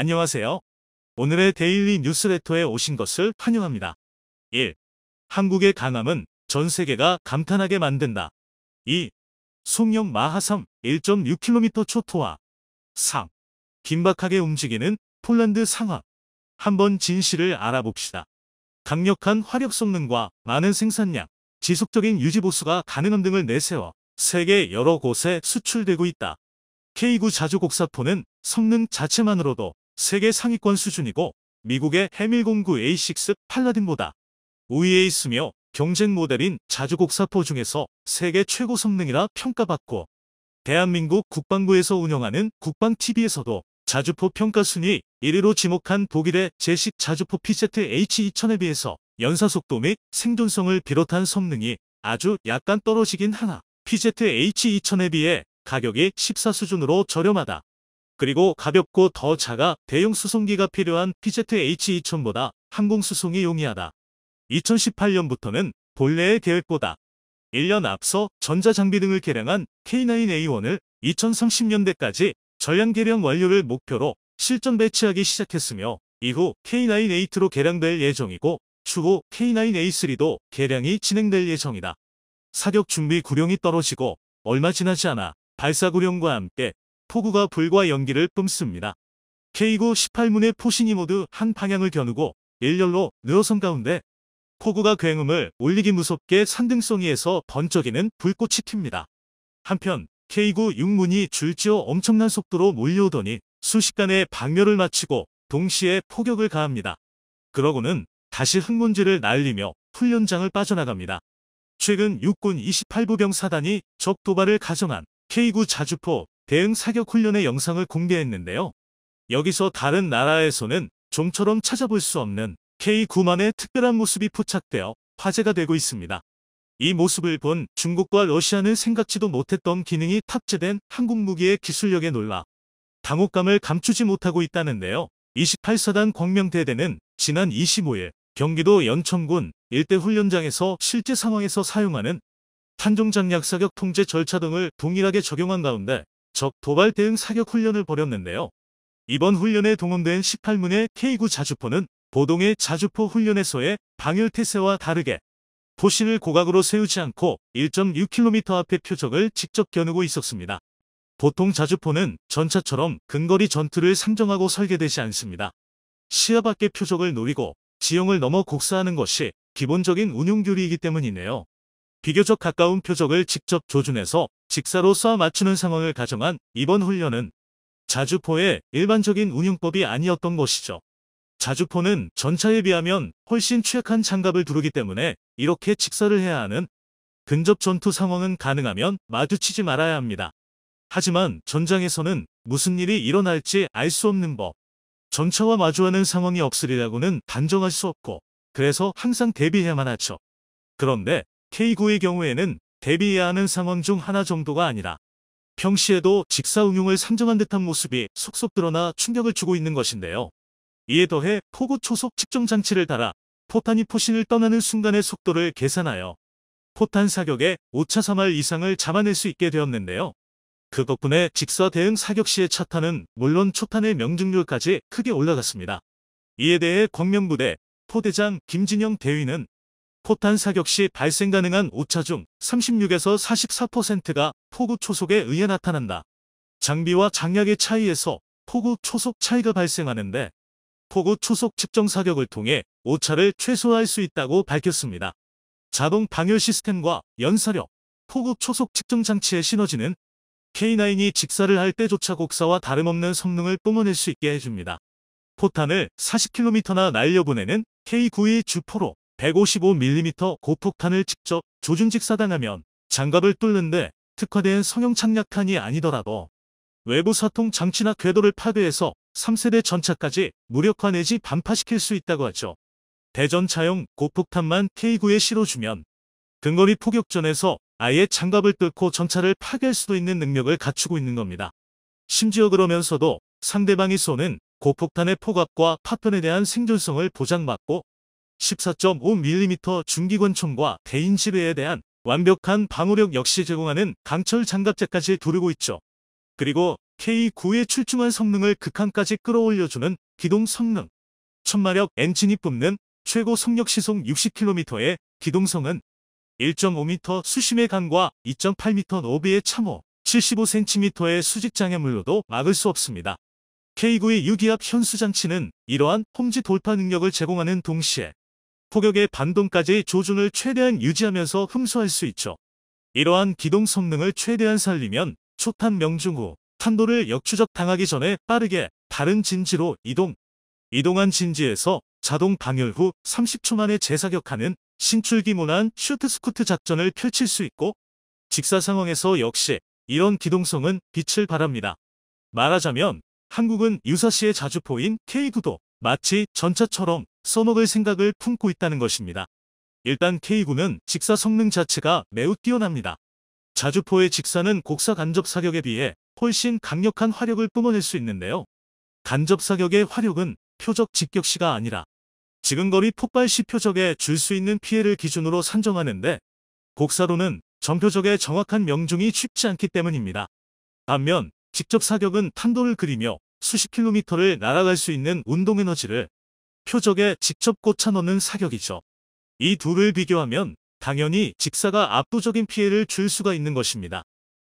안녕하세요. 오늘의 데일리 뉴스레터에 오신 것을 환영합니다. 1. 한국의 강함은 전 세계가 감탄하게 만든다. 2. 송영 마하섬 1.6km 초토화. 3. 긴박하게 움직이는 폴란드 상황. 한번 진실을 알아봅시다. 강력한 화력 성능과 많은 생산량, 지속적인 유지보수가 가능함 등을 내세워 세계 여러 곳에 수출되고 있다. K9 자주곡사포는 성능 자체만으로도 세계 상위권 수준이고 미국의 해밀09 A6 팔라딘보다 우위에 있으며 경쟁 모델인 자주곡사포 중에서 세계 최고 성능이라 평가받고 대한민국 국방부에서 운영하는 국방TV에서도 자주포 평가 순위 1위로 지목한 독일의 제식 자주포 PZ-H2000에 비해서 연사속도 및 생존성을 비롯한 성능이 아주 약간 떨어지긴 하나 PZ-H2000에 비해 가격이 14 수준으로 저렴하다. 그리고 가볍고 더 작아 대형 수송기가 필요한 PZ-H2000보다 항공수송이 용이하다. 2018년부터는 본래의 계획보다 1년 앞서 전자장비 등을 개량한 K9A1을 2030년대까지 전량 개량 완료를 목표로 실전 배치하기 시작했으며 이후 K9A2로 개량될 예정이고 추후 K9A3도 개량이 진행될 예정이다. 사격 준비 구령이 떨어지고 얼마 지나지 않아 발사 구령과 함께 포구가 불과 연기를 뿜습니다. K9 18문의 포신이 모두 한 방향을 겨누고 일렬로 늘어선 가운데 포구가 굉음을 올리기 무섭게 산등성이에서 번쩍이는 불꽃이 튑니다. 한편 K9 6문이 줄지어 엄청난 속도로 몰려오더니 순식간에 방멸을 마치고 동시에 포격을 가합니다. 그러고는 다시 흙먼지를 날리며 훈련장을 빠져나갑니다. 최근 육군 28부병 사단이 적 도발을 가정한 K9 자주포 대응 사격 훈련의 영상을 공개했는데요. 여기서 다른 나라에서는 좀처럼 찾아볼 수 없는 K9만의 특별한 모습이 포착되어 화제가 되고 있습니다. 이 모습을 본 중국과 러시아는 생각지도 못했던 기능이 탑재된 한국 무기의 기술력에 놀라 당혹감을 감추지 못하고 있다는데요. 28사단 광명대대는 지난 25일 경기도 연천군 일대 훈련장에서 실제 상황에서 사용하는 탄종장약 사격 통제 절차 등을 동일하게 적용한 가운데 적 도발 대응 사격 훈련을 벌였는데요. 이번 훈련에 동원된 18문의 K9 자주포는 보동의 자주포 훈련에서의 방열태세와 다르게 포신을 고각으로 세우지 않고 1.6km 앞의 표적을 직접 겨누고 있었습니다. 보통 자주포는 전차처럼 근거리 전투를 상정하고 설계되지 않습니다. 시야 밖의 표적을 노리고 지형을 넘어 곡사하는 것이 기본적인 운용 교리이기 때문이네요. 비교적 가까운 표적을 직접 조준해서 직사로 쏴 맞추는 상황을 가정한 이번 훈련은 자주포의 일반적인 운용법이 아니었던 것이죠. 자주포는 전차에 비하면 훨씬 취약한 장갑을 두르기 때문에 이렇게 직사를 해야 하는 근접 전투 상황은 가능하면 마주치지 말아야 합니다. 하지만 전장에서는 무슨 일이 일어날지 알 수 없는 법. 전차와 마주하는 상황이 없으리라고는 단정할 수 없고 그래서 항상 대비해야만 하죠. 그런데 K9의 경우에는 대비해야 하는 상황 중 하나 정도가 아니라 평시에도 직사 응용을 상정한 듯한 모습이 속속 드러나 충격을 주고 있는 것인데요. 이에 더해 포구 초속 측정 장치를 달아 포탄이 포신을 떠나는 순간의 속도를 계산하여 포탄 사격의 5차 3할 이상을 잡아낼 수 있게 되었는데요. 그 덕분에 직사 대응 사격 시의 차탄은 물론 초탄의 명중률까지 크게 올라갔습니다. 이에 대해 광명부대 포대장 김진영 대위는 포탄 사격 시 발생 가능한 오차 중 36에서 44%가 포구 초속에 의해 나타난다. 장비와 장약의 차이에서 포구 초속 차이가 발생하는데 포구 초속 측정 사격을 통해 오차를 최소화할 수 있다고 밝혔습니다. 자동 방열 시스템과 연사력, 포구 초속 측정 장치의 시너지는 K9이 직사를 할 때조차 곡사와 다름없는 성능을 뿜어낼 수 있게 해줍니다. 포탄을 40km나 날려보내는 K9의 주포로 155mm 고폭탄을 직접 조준 직사당하면 장갑을 뚫는데 특화된 성형 착략탄이 아니더라도 외부 사통 장치나 궤도를 파괴해서 3세대 전차까지 무력화 내지 반파시킬 수 있다고 하죠. 대전차용 고폭탄만 K9에 실어주면 근거리 포격전에서 아예 장갑을 뚫고 전차를 파괴할 수도 있는 능력을 갖추고 있는 겁니다. 심지어 그러면서도 상대방이 쏘는 고폭탄의 포갑과 파편에 대한 생존성을 보장받고 14.5mm 중기관총과 대인지뢰에 대한 완벽한 방어력 역시 제공하는 강철 장갑제까지 두르고 있죠. 그리고 K9의 출중한 성능을 극한까지 끌어올려주는 기동 성능. 1000마력 엔진이 뿜는 최고 속력 시속 60km의 기동성은 1.5m 수심의 강과 2.8m 너비의 참호, 75cm의 수직 장애물로도 막을 수 없습니다. K9의 유기압 현수 장치는 이러한 홈지 돌파 능력을 제공하는 동시에 포격의 반동까지 조준을 최대한 유지하면서 흡수할 수 있죠. 이러한 기동 성능을 최대한 살리면 초탄 명중 후 탄도를 역추적 당하기 전에 빠르게 다른 진지로 이동한 진지에서 자동 방열 후 30초 만에 재사격하는 신출귀몰한 슈트스쿠트 작전을 펼칠 수 있고, 직사 상황에서 역시 이런 기동성은 빛을 발합니다. 말하자면 한국은 유사시의 자주포인 K9도 마치 전차처럼 써먹을 생각을 품고 있다는 것입니다. 일단 K9는 직사 성능 자체가 매우 뛰어납니다. 자주포의 직사는 곡사 간접 사격에 비해 훨씬 강력한 화력을 뿜어낼 수 있는데요. 간접 사격의 화력은 표적 직격시가 아니라 지근거리 폭발 시 표적에 줄 수 있는 피해를 기준으로 산정하는데, 곡사로는 전표적의 정확한 명중이 쉽지 않기 때문입니다. 반면 직접 사격은 탄도를 그리며 수십 킬로미터를 날아갈 수 있는 운동 에너지를 표적에 직접 꽂아 넣는 사격이죠. 이 둘을 비교하면 당연히 직사가 압도적인 피해를 줄 수가 있는 것입니다.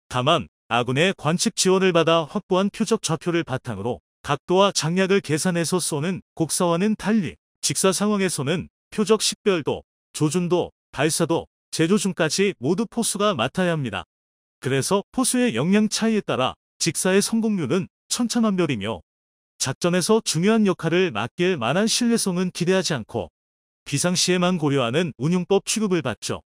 다만 아군의 관측 지원을 받아 확보한 표적 좌표를 바탕으로 각도와 장략을 계산해서 쏘는 곡사와는 달리 직사 상황에서는 표적 식별도, 조준도, 발사도, 재조준까지 모두 포수가 맡아야 합니다. 그래서 포수의 역량 차이에 따라 직사의 성공률은 천차만별이며 작전에서 중요한 역할을 맡길 만한 신뢰성은 기대하지 않고 비상시에만 고려하는 운용법 취급을 받죠.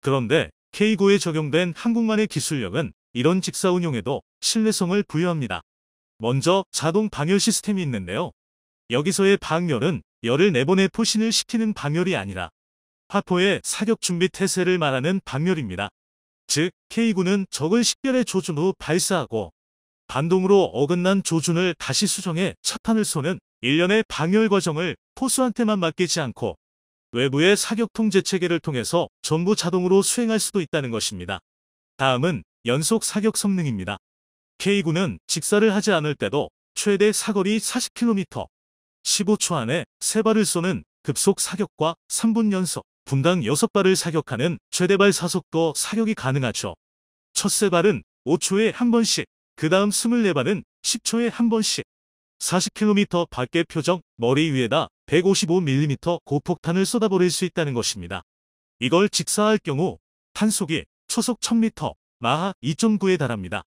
그런데 K9에 적용된 한국만의 기술력은 이런 직사 운용에도 신뢰성을 부여합니다. 먼저 자동 방열 시스템이 있는데요. 여기서의 방열은 열을 내보내 포신을 시키는 방열이 아니라 화포의 사격 준비 태세를 말하는 방열입니다. 즉 K9는 적을 식별해 조준 후 발사하고 반동으로 어긋난 조준을 다시 수정해 차탄을 쏘는 일련의 방열 과정을 포수한테만 맡기지 않고 외부의 사격 통제 체계를 통해서 전부 자동으로 수행할 수도 있다는 것입니다. 다음은 연속 사격 성능입니다. K9는 직사를 하지 않을 때도 최대 사거리 40km, 15초 안에 3발을 쏘는 급속 사격과 3분 연속, 분당 6발을 사격하는 최대발 사속도 사격이 가능하죠. 첫 3발은 5초에 한 번씩, 그 다음 24발은 10초에 한 번씩, 40km 밖의 표적 머리 위에다 155mm 고폭탄을 쏟아버릴 수 있다는 것입니다. 이걸 직사할 경우 탄속이 초속 1000m, 마하 2.9에 달합니다.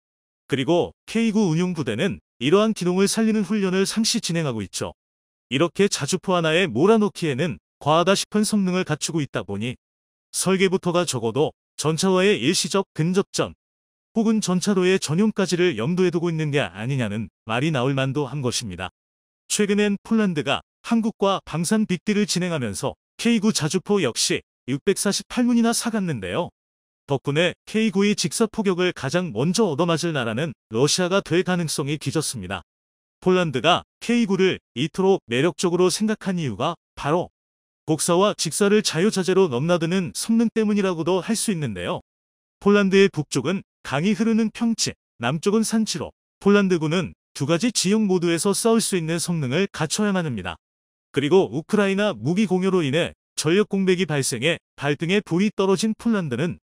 그리고 K9 운용부대는 이러한 기동을 살리는 훈련을 상시 진행하고 있죠. 이렇게 자주포 하나에 몰아넣기에는 과하다 싶은 성능을 갖추고 있다 보니 설계부터가 적어도 전차와의 일시적 근접전 혹은 전차로의 전용까지를 염두에 두고 있는 게 아니냐는 말이 나올 만도 한 것입니다. 최근엔 폴란드가 한국과 방산 빅딜을 진행하면서 K9 자주포 역시 648문이나 사갔는데요. 덕분에 K9의 직사 포격을 가장 먼저 얻어맞을 나라는 러시아가 될 가능성이 기졌습니다. 폴란드가 K9를 이토록 매력적으로 생각한 이유가 바로 곡사와 직사를 자유자재로 넘나드는 성능 때문이라고도 할 수 있는데요. 폴란드의 북쪽은 강이 흐르는 평지, 남쪽은 산지로 폴란드군은 두 가지 지형 모두에서 싸울 수 있는 성능을 갖춰야만 합니다. 그리고 우크라이나 무기 공여로 인해 전력 공백이 발생해 발등에 불이 떨어진 폴란드는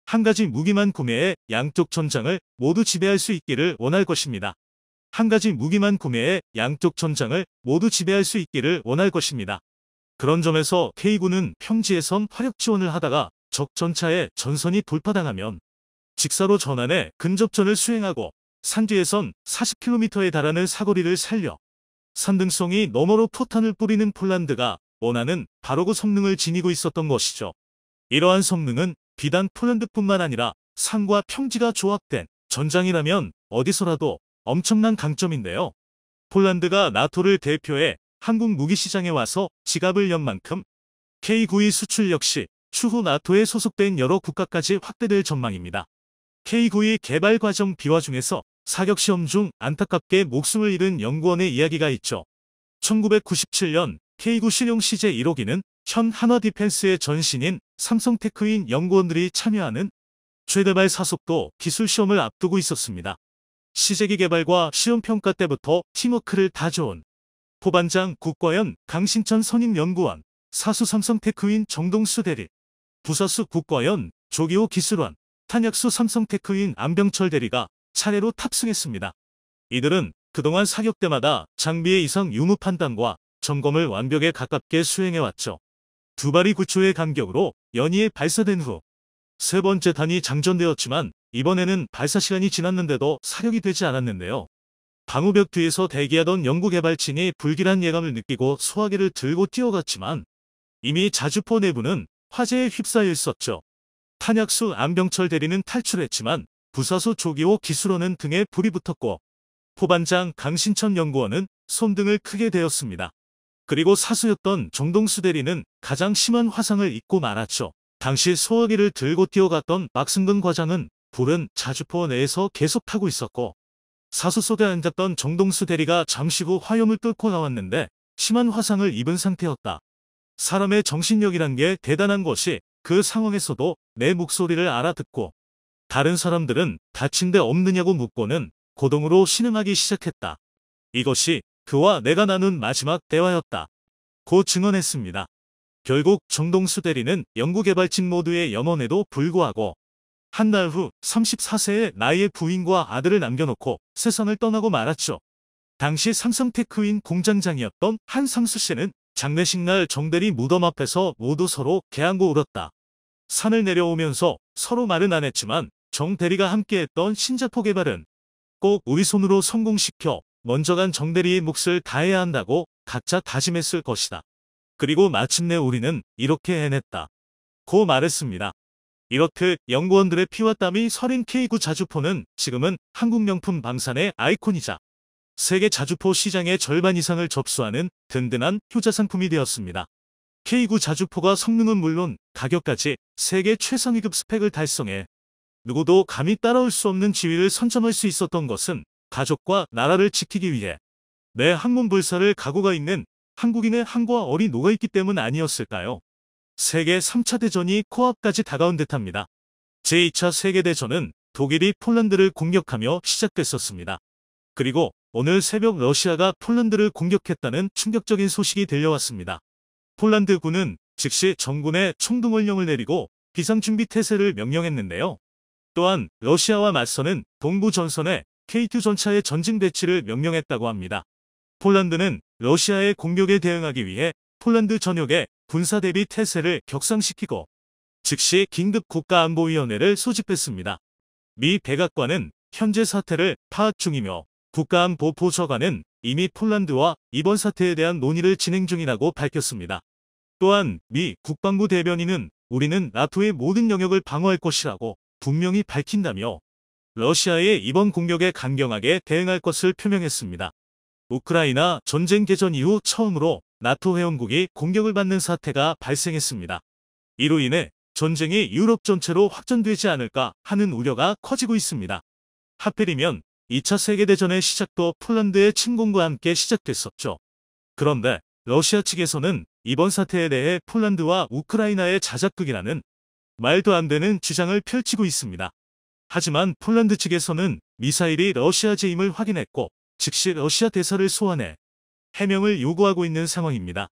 한 가지 무기만 구매해 양쪽 전장을 모두 지배할 수 있기를 원할 것입니다. 한 가지 무기만 구매해 양쪽 전장을 모두 지배할 수 있기를 원할 것입니다. 그런 점에서 K9는 평지에선 화력 지원을 하다가 적 전차에 전선이 돌파당하면 직사로 전환해 근접전을 수행하고 산 뒤에선 40km에 달하는 사거리를 살려 산등성이 너머로 포탄을 뿌리는 폴란드가 원하는 바로 그 성능을 지니고 있었던 것이죠. 이러한 성능은 비단 폴란드뿐만 아니라 산과 평지가 조합된 전장이라면 어디서라도 엄청난 강점인데요. 폴란드가 나토를 대표해 한국 무기시장에 와서 지갑을 연 만큼 K9의 수출 역시 추후 나토에 소속된 여러 국가까지 확대될 전망입니다. K9의 개발 과정 비화 중에서 사격시험 중 안타깝게 목숨을 잃은 연구원의 이야기가 있죠. 1997년 K9 실용 시제 1호기는 현 한화디펜스의 전신인 삼성테크인 연구원들이 참여하는 최대발 사속도 기술 시험을 앞두고 있었습니다. 시제기 개발과 시험평가 때부터 팀워크를 다져온 포반장 국과연 강신천 선임연구원, 사수 삼성테크윈 정동수 대리, 부사수 국과연 조기호 기술원, 탄약수 삼성테크윈 안병철 대리가 차례로 탑승했습니다. 이들은 그동안 사격 때마다 장비의 이상 유무 판단과 점검을 완벽에 가깝게 수행해왔죠. 두 발이 9초의 간격으로 연이에 발사된 후 세 번째 단이 장전되었지만 이번에는 발사 시간이 지났는데도 사격이 되지 않았는데요. 방호벽 뒤에서 대기하던 연구개발진이 불길한 예감을 느끼고 소화기를 들고 뛰어갔지만 이미 자주포 내부는 화재에 휩싸여 있었죠. 탄약수 안병철 대리는 탈출했지만 부사수 조기호 기술원은 등에 불이 붙었고 포반장 강신천 연구원은 손등을 크게 대었습니다. 그리고 사수였던 정동수 대리는 가장 심한 화상을 입고 말았죠. 당시 소화기를 들고 뛰어갔던 박승근 과장은 불은 자주포 내에서 계속 타고 있었고 사수 속에 앉았던 정동수 대리가 잠시 후 화염을 뚫고 나왔는데 심한 화상을 입은 상태였다. 사람의 정신력이란 게 대단한 것이 그 상황에서도 내 목소리를 알아듣고 다른 사람들은 다친 데 없느냐고 묻고는 고동으로 신음하기 시작했다. 이것이 그와 내가 나눈 마지막 대화였다. 고 증언했습니다. 결국 정동수 대리는 연구개발진 모두의 염원에도 불구하고 한 달 후 34세의 나이의 부인과 아들을 남겨놓고 세상을 떠나고 말았죠. 당시 삼성테크윈 공장장이었던 한상수 씨는 장례식 날 정대리 무덤 앞에서 모두 서로 개안고 울었다. 산을 내려오면서 서로 말은 안 했지만 정대리가 함께했던 신자포 개발은 꼭 우리 손으로 성공시켜 먼저 간 정대리의 몫을 다해야 한다고 각자 다짐했을 것이다. 그리고 마침내 우리는 이렇게 해냈다. 고 말했습니다. 이렇듯 연구원들의 피와 땀이 서린 K9 자주포는 지금은 한국 명품 방산의 아이콘이자 세계 자주포 시장의 절반 이상을 접수하는 든든한 효자 상품이 되었습니다. K9 자주포가 성능은 물론 가격까지 세계 최상위급 스펙을 달성해 누구도 감히 따라올 수 없는 지위를 선점할 수 있었던 것은 가족과 나라를 지키기 위해 내 항문불사를 각오가 있는 한국인의 한과 얼이 녹아있기 때문 아니었을까요? 세계 3차 대전이 코앞까지 다가온 듯합니다. 제2차 세계대전은 독일이 폴란드를 공격하며 시작됐었습니다. 그리고 오늘 새벽 러시아가 폴란드를 공격했다는 충격적인 소식이 들려왔습니다. 폴란드군은 즉시 정군에 총동원령을 내리고 비상준비 태세를 명령했는데요. 또한 러시아와 맞서는 동부 전선에 K2 전차의 전진 배치를 명령했다고 합니다. 폴란드는 러시아의 공격에 대응하기 위해 폴란드 전역에 군사대비 태세를 격상시키고 즉시 긴급 국가안보위원회를 소집했습니다. 미 백악관은 현재 사태를 파악 중이며 국가안보보좌관은 이미 폴란드와 이번 사태에 대한 논의를 진행 중이라고 밝혔습니다. 또한 미 국방부 대변인은 우리는 나토의 모든 영역을 방어할 것이라고 분명히 밝힌다며 러시아의 이번 공격에 강경하게 대응할 것을 표명했습니다. 우크라이나 전쟁 개전 이후 처음으로 나토 회원국이 공격을 받는 사태가 발생했습니다. 이로 인해 전쟁이 유럽 전체로 확전되지 않을까 하는 우려가 커지고 있습니다. 하필이면 2차 세계대전의 시작도 폴란드의 침공과 함께 시작됐었죠. 그런데 러시아 측에서는 이번 사태에 대해 폴란드와 우크라이나의 자작극이라는 말도 안 되는 주장을 펼치고 있습니다. 하지만 폴란드 측에서는 미사일이 러시아 제임을 확인했고 즉시 러시아 대사를 소환해 해명을 요구하고 있는 상황입니다.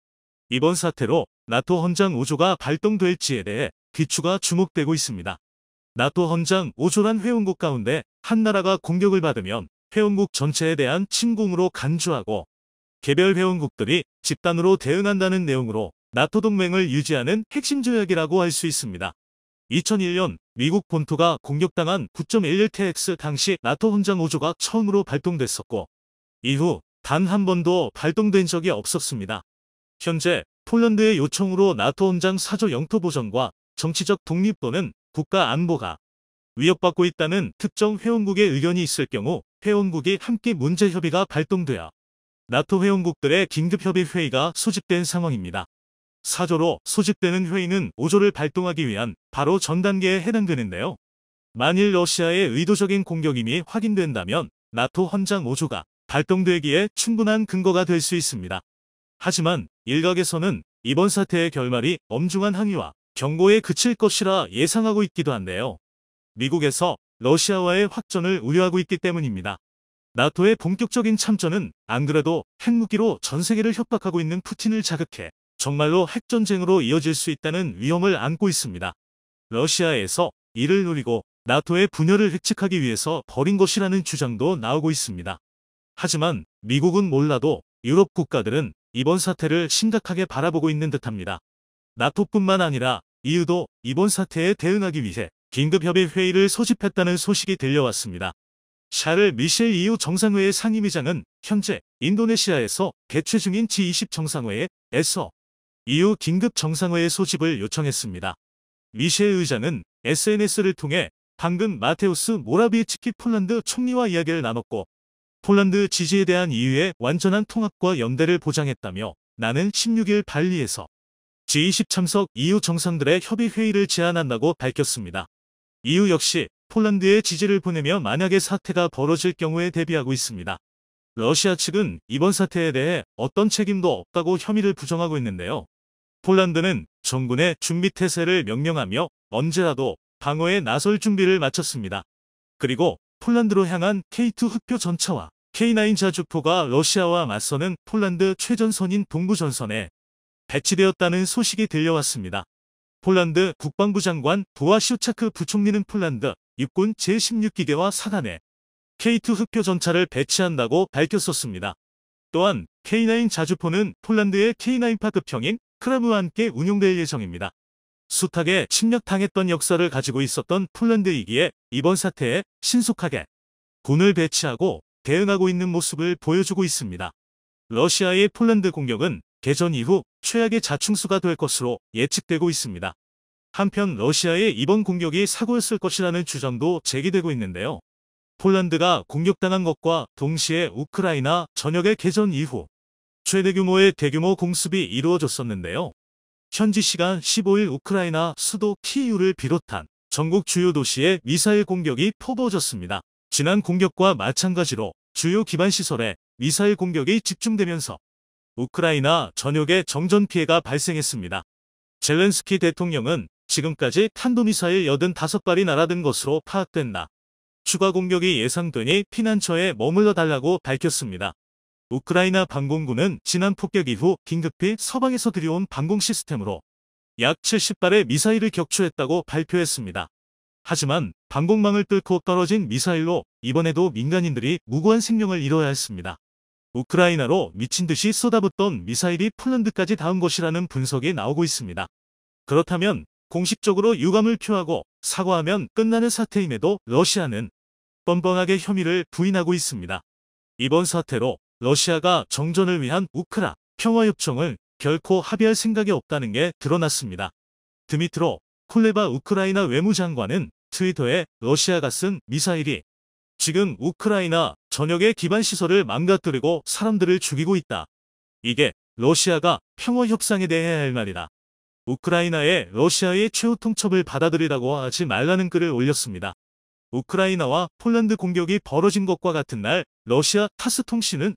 이번 사태로 나토 헌장 5조가 발동될지에 대해 귀추가 주목되고 있습니다. 나토 헌장 5조란 회원국 가운데 한 나라가 공격을 받으면 회원국 전체에 대한 침공으로 간주하고 개별 회원국들이 집단으로 대응한다는 내용으로 나토 동맹을 유지하는 핵심 조약이라고 할 수 있습니다. 2001년 미국 본토가 공격당한 9.11TX 당시 나토 헌장 5조가 처음으로 발동됐었고 이후 단 한 번도 발동된 적이 없었습니다. 현재 폴란드의 요청으로 나토 헌장 4조 영토 보전과 정치적 독립 또는 국가 안보가 위협받고 있다는 특정 회원국의 의견이 있을 경우 회원국이 함께 문제 협의가 발동되어 나토 회원국들의 긴급협의 회의가 소집된 상황입니다. 4조로 소집되는 회의는 5조를 발동하기 위한 바로 전 단계에 해당되는데요. 만일 러시아의 의도적인 공격임이 확인된다면 나토 헌장 5조가 발동되기에 충분한 근거가 될 수 있습니다. 하지만 일각에서는 이번 사태의 결말이 엄중한 항의와 경고에 그칠 것이라 예상하고 있기도 한데요. 미국에서 러시아와의 확전을 우려하고 있기 때문입니다. 나토의 본격적인 참전은 안 그래도 핵무기로 전 세계를 협박하고 있는 푸틴을 자극해 정말로 핵전쟁으로 이어질 수 있다는 위험을 안고 있습니다. 러시아에서 이를 노리고 나토의 분열을 획책하기 위해서 벌인 것이라는 주장도 나오고 있습니다. 하지만 미국은 몰라도 유럽 국가들은 이번 사태를 심각하게 바라보고 있는 듯합니다. 나토뿐만 아니라 EU도 이번 사태에 대응하기 위해 긴급협의 회의를 소집했다는 소식이 들려왔습니다. 샤를 미셸 EU 정상회의 상임위장은 현재 인도네시아에서 개최 중인 G20 정상회의에서 EU 긴급 정상회의 소집을 요청했습니다. 미셸 의장은 SNS를 통해 방금 마테우스 모라비에츠키 폴란드 총리와 이야기를 나눴고 폴란드 지지에 대한 EU의 완전한 통합과 연대를 보장했다며 나는 16일 발리에서 G20 참석 EU 정상들의 협의 회의를 제안한다고 밝혔습니다. EU 역시 폴란드에 지지를 보내며 만약에 사태가 벌어질 경우에 대비하고 있습니다. 러시아 측은 이번 사태에 대해 어떤 책임도 없다고 혐의를 부정하고 있는데요. 폴란드는 정군의 준비태세를 명령하며 언제라도 방어에 나설 준비를 마쳤습니다. 그리고 폴란드로 향한 K2 흑표 전차와 K9 자주포가 러시아와 맞서는 폴란드 최전선인 동부전선에 배치되었다는 소식이 들려왔습니다. 폴란드 국방부 장관 보아시우차크 부총리는 폴란드 육군 제16기계와 사단에 K2 흑표 전차를 배치한다고 밝혔었습니다. 또한 K9 자주포는 폴란드의 K9파급형인 크라무와 함께 운용될 예정입니다. 숱하게 침략당했던 역사를 가지고 있었던 폴란드이기에 이번 사태에 신속하게 군을 배치하고 대응하고 있는 모습을 보여주고 있습니다. 러시아의 폴란드 공격은 개전 이후 최악의 자충수가 될 것으로 예측되고 있습니다. 한편 러시아의 이번 공격이 사고였을 것이라는 주장도 제기되고 있는데요. 폴란드가 공격당한 것과 동시에 우크라이나 전역의 개전 이후 최대 규모의 대규모 공습이 이루어졌었는데요. 현지 시간 15일 우크라이나 수도 키이우를 비롯한 전국 주요 도시에 미사일 공격이 퍼부어졌습니다. 지난 공격과 마찬가지로 주요 기반시설에 미사일 공격이 집중되면서 우크라이나 전역에 정전 피해가 발생했습니다. 젤렌스키 대통령은 지금까지 탄도미사일 85발이 날아든 것으로 파악된다. 추가 공격이 예상되니 피난처에 머물러 달라고 밝혔습니다. 우크라이나 방공군은 지난 폭격 이후 긴급히 서방에서 들여온 방공 시스템으로 약 70발의 미사일을 격추했다고 발표했습니다. 하지만 방공망을 뚫고 떨어진 미사일로 이번에도 민간인들이 무고한 생명을 잃어야 했습니다. 우크라이나로 미친 듯이 쏟아붓던 미사일이 폴란드까지 닿은 것이라는 분석이 나오고 있습니다. 그렇다면 공식적으로 유감을 표하고 사과하면 끝나는 사태임에도 러시아는 뻔뻔하게 혐의를 부인하고 있습니다. 이번 사태로 러시아가 정전을 위한 우크라 평화협정을 결코 합의할 생각이 없다는 게 드러났습니다. 드미트로 쿨레바 우크라이나 외무장관은 트위터에 러시아가 쓴 미사일이 지금 우크라이나 전역의 기반시설을 망가뜨리고 사람들을 죽이고 있다. 이게 러시아가 평화협상에 대해 해야 할 말이다. 우크라이나에 러시아의 최후 통첩을 받아들이라고 하지 말라는 글을 올렸습니다. 우크라이나와 폴란드 공격이 벌어진 것과 같은 날 러시아 타스 통신은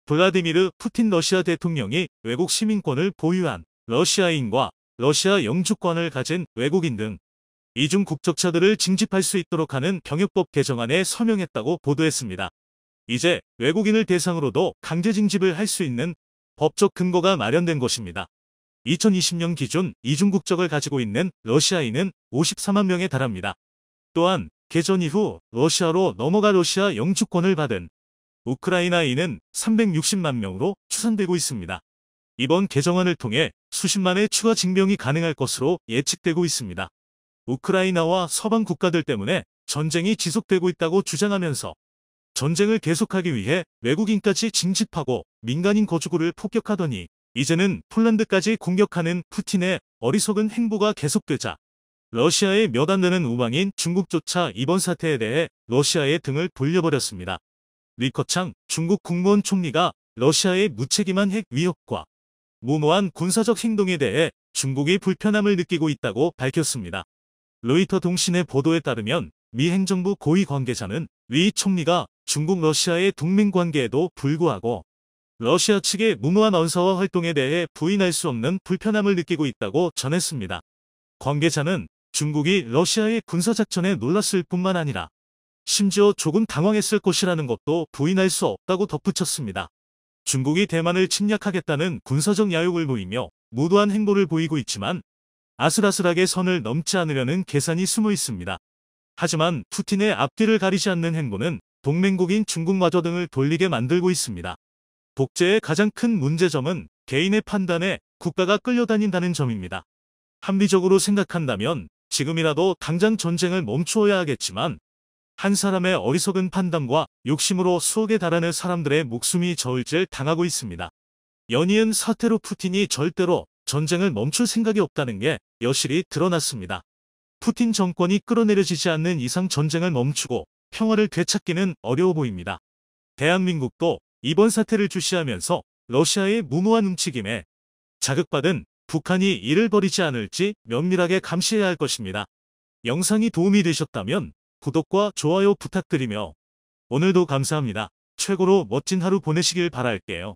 블라디미르 푸틴 러시아 대통령이 외국 시민권을 보유한 러시아인과 러시아 영주권을 가진 외국인 등 이중 국적자들을 징집할 수 있도록 하는 병역법 개정안에 서명했다고 보도했습니다. 이제 외국인을 대상으로도 강제 징집을 할 수 있는 법적 근거가 마련된 것입니다. 2020년 기준 이중 국적을 가지고 있는 러시아인은 54만 명에 달합니다. 또한 개전 이후 러시아로 넘어가 러시아 영주권을 받은 우크라이나인은 360만 명으로 추산되고 있습니다. 이번 개정안을 통해 수십만의 추가 징병이 가능할 것으로 예측되고 있습니다. 우크라이나와 서방 국가들 때문에 전쟁이 지속되고 있다고 주장하면서 전쟁을 계속하기 위해 외국인까지 징집하고 민간인 거주구를 폭격하더니 이제는 폴란드까지 공격하는 푸틴의 어리석은 행보가 계속되자 러시아의 몇 안 되는 우방인 중국조차 이번 사태에 대해 러시아의 등을 돌려버렸습니다. 리커창 중국 국무원 총리가 러시아의 무책임한 핵 위협과 무모한 군사적 행동에 대해 중국이 불편함을 느끼고 있다고 밝혔습니다. 로이터 통신의 보도에 따르면 미 행정부 고위 관계자는 리 총리가 중국 러시아의 동맹 관계에도 불구하고 러시아 측의 무모한 언사와 활동에 대해 부인할 수 없는 불편함을 느끼고 있다고 전했습니다. 관계자는 중국이 러시아의 군사작전에 놀랐을 뿐만 아니라 심지어 조금 당황했을 것이라는 것도 부인할 수 없다고 덧붙였습니다. 중국이 대만을 침략하겠다는 군사적 야욕을 보이며 무도한 행보를 보이고 있지만 아슬아슬하게 선을 넘지 않으려는 계산이 숨어 있습니다. 하지만 푸틴의 앞뒤를 가리지 않는 행보는 동맹국인 중국마저 등을 돌리게 만들고 있습니다. 독재의 가장 큰 문제점은 개인의 판단에 국가가 끌려다닌다는 점입니다. 합리적으로 생각한다면 지금이라도 당장 전쟁을 멈추어야 하겠지만 한 사람의 어리석은 판단과 욕심으로 수억에 달하는 사람들의 목숨이 저울질 당하고 있습니다. 연이은 사태로 푸틴이 절대로 전쟁을 멈출 생각이 없다는 게 여실히 드러났습니다. 푸틴 정권이 끌어내려지지 않는 이상 전쟁을 멈추고 평화를 되찾기는 어려워 보입니다. 대한민국도 이번 사태를 주시하면서 러시아의 무모한 움직임에 자극받은 북한이 이를 버리지 않을지 면밀하게 감시해야 할 것입니다. 영상이 도움이 되셨다면 구독과 좋아요 부탁드리며 오늘도 감사합니다. 최고로 멋진 하루 보내시길 바랄게요.